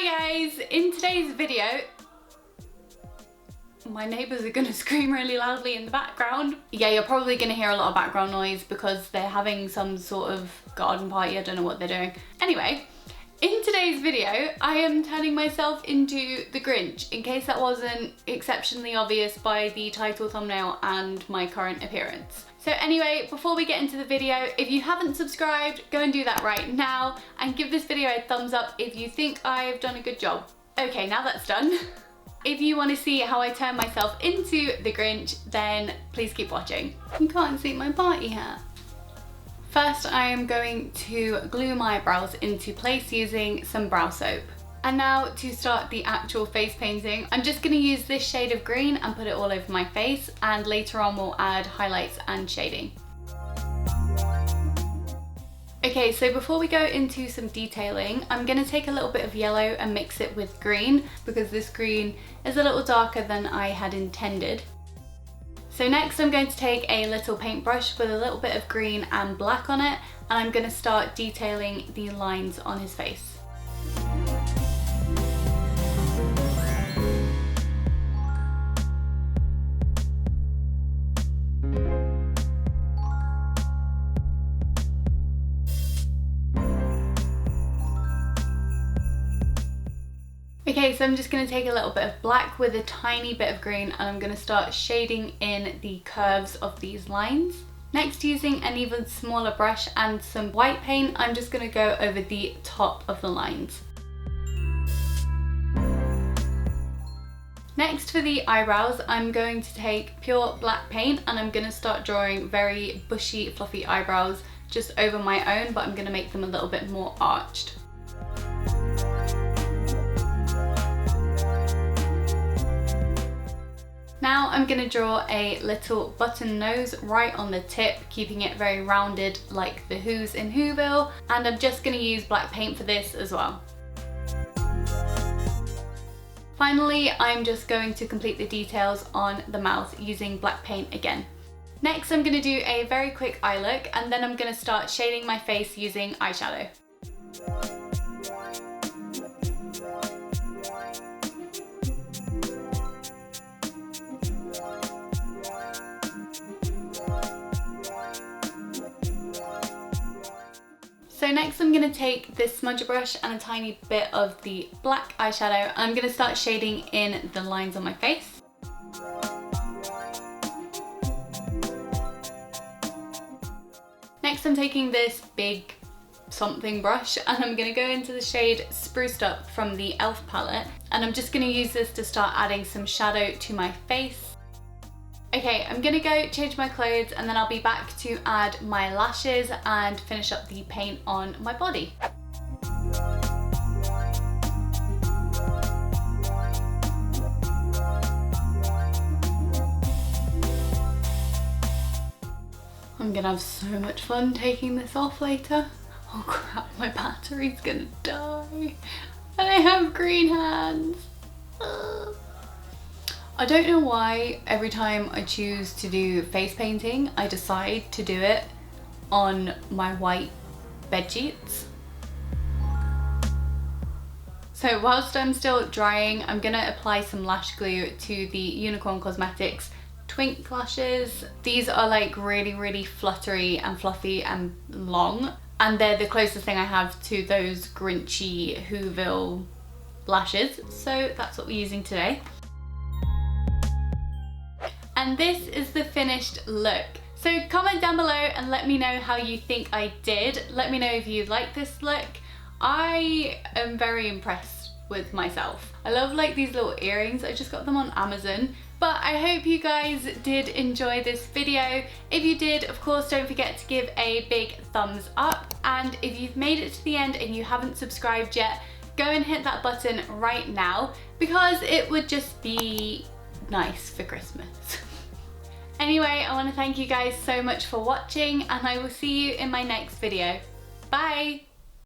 Hi guys! In today's video, my neighbours are gonna scream really loudly in the background. Yeah, you're probably gonna hear a lot of background noise because they're having some sort of garden party. I don't know what they're doing. Anyway, in today's video, I am turning myself into the Grinch, in case that wasn't exceptionally obvious by the title, thumbnail, and my current appearance. So anyway, before we get into the video, if you haven't subscribed, go and do that right now, and give this video a thumbs up if you think I've done a good job. Okay, now that's done. If you want to see how I turn myself into the Grinch, then please keep watching. You can't see my party hat. First, I am going to glue my brows into place using some brow soap. And now to start the actual face painting, I'm just going to use this shade of green and put it all over my face, and later on we'll add highlights and shading. Okay, so before we go into some detailing, I'm going to take a little bit of yellow and mix it with green, because this green is a little darker than I had intended. So next I'm going to take a little paintbrush with a little bit of green and black on it, and I'm going to start detailing the lines on his face. Okay, so I'm just going to take a little bit of black with a tiny bit of green, and I'm going to start shading in the curves of these lines. Next, using an even smaller brush and some white paint, I'm just going to go over the top of the lines. Next, for the eyebrows, I'm going to take pure black paint, and I'm going to start drawing very bushy, fluffy eyebrows just over my own, but I'm going to make them a little bit more arched. Now I'm going to draw a little button nose right on the tip, keeping it very rounded like the Who's in Whoville, and I'm just going to use black paint for this as well. Finally, I'm just going to complete the details on the mouth using black paint again. Next, I'm going to do a very quick eye look, and then I'm going to start shading my face using eyeshadow. So next I'm going to take this smudger brush and a tiny bit of the black eyeshadow, and I'm going to start shading in the lines on my face. Next I'm taking this big something brush, and I'm going to go into the shade Spruced Up from the e.l.f. palette, and I'm just going to use this to start adding some shadow to my face. Okay, I'm gonna go change my clothes, and then I'll be back to add my lashes and finish up the paint on my body. I'm gonna have so much fun taking this off later. Oh crap, my battery's gonna die. And I have green hands. Ugh. I don't know why every time I choose to do face painting, I decide to do it on my white bed sheets. So whilst I'm still drying, I'm gonna apply some lash glue to the Unicorn Cosmetics Twink lashes. These are like really fluttery and fluffy and long, and they're the closest thing I have to those Grinchy Whoville lashes, so that's what we're using today. And this is the finished look. So comment down below and let me know how you think I did. Let me know if you like this look. I am very impressed with myself. I love like these little earrings. I just got them on Amazon. But I hope you guys did enjoy this video. If you did, of course, don't forget to give a big thumbs up. And if you've made it to the end and you haven't subscribed yet, go and hit that button right now, because it would just be nice for Christmas. Anyway, I want to thank you guys so much for watching, and I will see you in my next video. Bye!